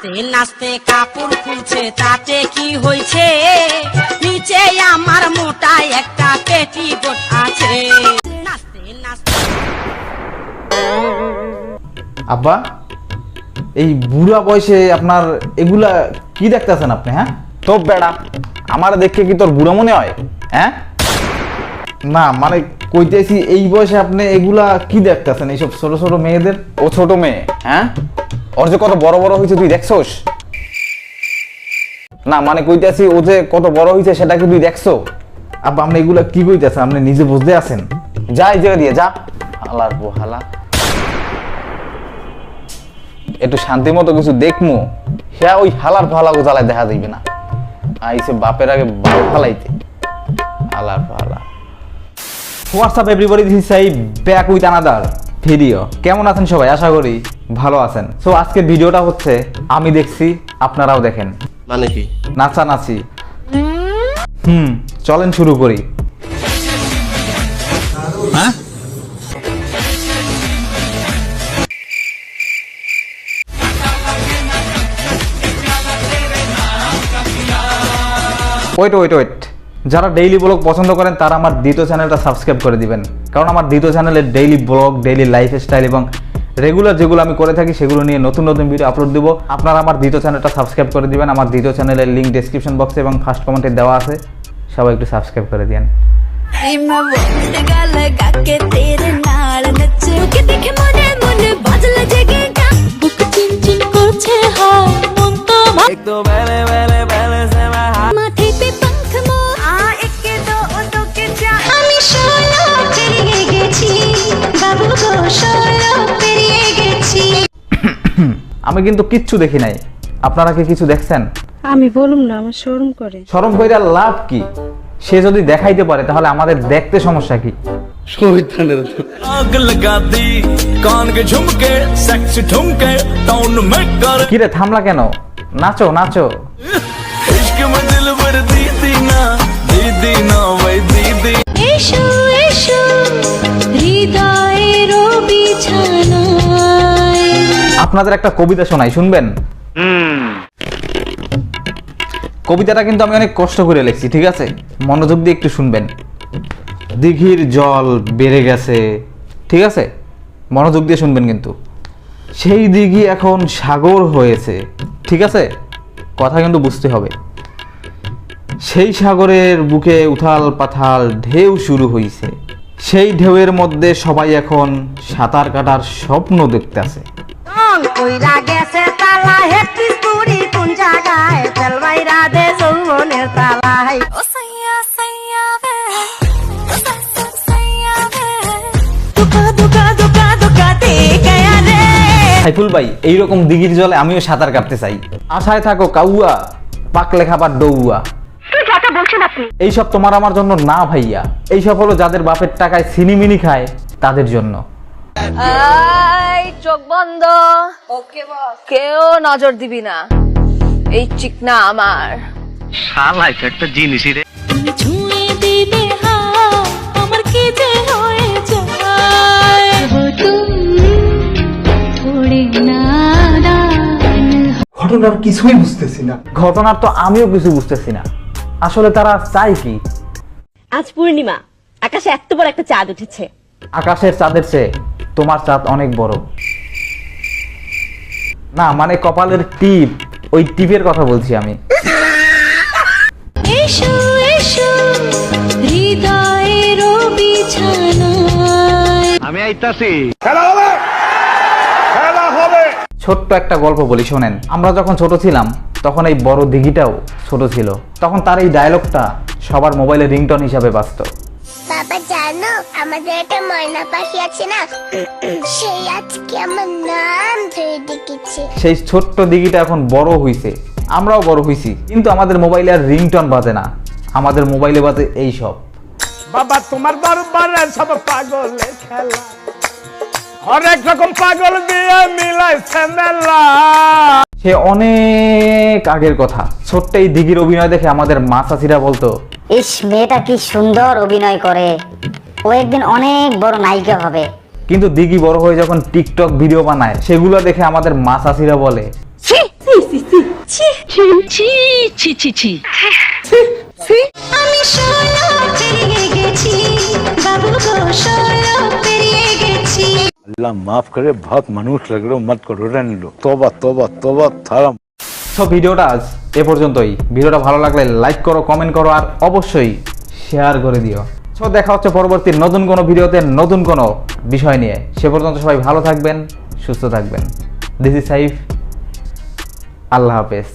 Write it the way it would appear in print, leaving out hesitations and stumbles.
নাচতে নাচতে কাপড় খুলছে তাতে কি হয়েছে, নিচে আমার মোটা একটা পেটিকোট আছে। নাচতে নাচতে আব্বা, এই বুড়া বয়সে আপনার এগুলা কি দেখতেছেন আপনি? হ্যাঁ তো বেড়া, আমার দেখে কি তোর বুড়া মনে হয়? হ্যাঁ না মানে কইতেছি এই বয়সে আপনি এগুলা কি দেখতেছেন? এইসব ছোট ছোট মেয়েদের। ও ছোট মেয়ে? হ্যাঁ, ওর যে কত বড় বড় হয়েছে তুই দেখছোস? না মানে কইতেছি ও যে কত বড় হয়েছে সেটা কি তুই দেখছো? আব্বা আপনি এগুলা কি কইতেছেন? আপনি নিজে বুঝতে আছেন? যা এই জায়গা দিয়ে যা। হালার পোহালা, একটু শান্তি মতো কিছু দেখমু, হ্যাঁ ওই হালার ফালাকে জ্বালায় দেখা যাইবে না। আইসে বাপের আগে বাল ফালাইতে। হালার ফালা। What's up everybody, this is Saib back with another video. কেমন আছেন সবাই? আশা করি ভালো আছেন। সো আজকের ভিডিওটা হচ্ছে আমি দেখছি আপনারাও দেখেন, মানে কি নাচানাচি। চলেন শুরু করি। হ্যাঁ ওয়েট, যারা ডেইলি ব্লগ পছন্দ করেন তারা আমার দ্বিতীয় চ্যানেলটা সাবস্ক্রাইব করে দিবেন, কারণ আমার দ্বিতীয় চ্যানেলে ডেইলি ব্লগ, ডেইলি লাইফস্টাইল এবং রেগুলার যেগুলো আমি করে থাকি সেগুলো নিয়ে নতুন নতুন ভিডিও আপলোড দিব। আপনারা আমার দ্বিতীয় চ্যানেলটা সাবস্ক্রাইব করে দিবেন। আমার দ্বিতীয় চ্যানেলের লিঙ্ক ডেসক্রিপশন বক্সে এবং ফার্স্ট কমেন্টে দেওয়া আছে, সবাই একটু সাবস্ক্রাইব করে দিন। আমি কিন্তু কিচ্ছু দেখি নাই, আপনারা কি কিছু দেখছেন? আমি বলুম না, আমার শরম করে। শরম কইরা লাভ কি? সে যদি দেখাইতে পারে তাহলে আমাদের দেখতে সমস্যা কি? কিরে থামলা কেন? নাচো নাচো। এসো এসো হৃদয়ের বিছানায়। আপনাদের একটা কবিতা শোনাই, শুনবেন? কবিতাটা কিন্তু আমি অনেক কষ্ট করে লিখছি, ঠিক আছে? মনোযোগ দিয়ে একটু শুনবেন। দিঘির জল বেড়ে গেছে, ঠিক আছে? মনোযোগ দিয়ে শুনবেন কিন্তু। সেই দিঘি এখন সাগর হয়েছে, ঠিক আছে? কথা কিন্তু বুঝতে হবে। সেই সাগরের বুকে উথাল পাথাল ঢেউ শুরু হয়েছে, সেই ঢেউয়ের মধ্যে সবাই এখন সাঁতার কাটার স্বপ্ন দেখতেছে। কইরা গেছে তালা হেটিস পুরি কোন জায়গায়, তেলবাইরা দে যৌবনের তালায়। ও সাইয়া সাইয়া বে, ও সাইয়া বে, দুকা দুকা দুকা দুকাতে গায়া রে। সাইফুল ভাই, এইরকম দিঘির জলে আমিও সাঁতার কাটতে চাই। আশায় থাকো কাউয়া, পাকলে খাবার ডৌয়া। এইসব তোমার আমার জন্য না ভাইয়া, এইসব হলো যাদের বাপের টাকায় সিনিমিনি খায় তাদের জন্য। এই চোখ বন্ধ। ওকে বস, কেউ নজর দিবি না, এই চিকনা আমার। শালা এটা একটা জিনিসই রে। তুমি ছুঁয়ে দিলে হাত, আমার কি যে হয়ে যায়। वो तुम थोड़े नादान। ঘটনার কিছুই বুঝতেছি না। ঘটনার তো আমিও কিছু বুঝতেছি না, আসলে তারা চায় কি? আজ পূর্ণিমা, আকাশে এত বড় একটা চাঁদ উঠেছে। আকাশের চাঁদের চেয়ে তোমার চাঁদ অনেক বড়। না মানে কপালের টিপ, ওই টিপের কথা বলছি আমি। এসো এসো হৃদয়ের বিছানায়। আমি আইতাছি। ছোট্ট একটা গল্প বলি শোনেন। আমরা যখন ছোট ছিলাম তখন এই বড় দিঘিটাও ছোট ছিল। তখন তার এই ডায়লগটা সবার মোবাইলে রিংটন হিসাবে বাজতো। বাবা জানো আমাদের একটা ময়না পাখি আছে না, সেই আজকে আমার নাম ধরে ডেকেছে। সেই ছোট্ট দিঘিটা এখন বড় হইছে, আমরাও বড় হইছি, কিন্তু আমাদের মোবাইলে আর রিংটন বাজে না, আমাদের মোবাইলে বাজে এই সব। বাবা তোমার দরবার সব পাগলের খেলা, অনেক রকম পাগল দিয়ে মিলাইছে মেলা। সে অনেক আগের কথা। ছোট্ট এই দিঘির অভিনয় দেখে আমাদের মা চাচিরা বলতো, ইস মেয়েটা কি সুন্দর অভিনয় করে, ও একদিন অনেক বড় নায়িকা হবে। কিন্তু দিঘি বড় হয়ে যখন টিকটক ভিডিও বানায় সেগুলো দেখে আমাদের মা চাচিরা বলে, ছি ছি আমি 16 পেরিয়ে গেছি বাবু গো 16 পেরিয়ে গেছি अल्लाह माफ करे बहुत मनुष्य लग रहे हो मत करो रहने लो तौबा तौबा तौबा थारा সো ভিডিওটা আজ এ পর্যন্তই। ভিডিওটা ভালো লাগলে লাইক করো, কমেন্ট করো আর অবশ্যই শেয়ার করে দিও। সো দেখা হচ্ছে পরবর্তী নতুন কোনো ভিডিওতে নতুন কোনো বিষয় নিয়ে। সে পর্যন্ত সবাই ভালো থাকবেন, সুস্থ থাকবেন। This is Saif. আল্লাহ হাফেজ।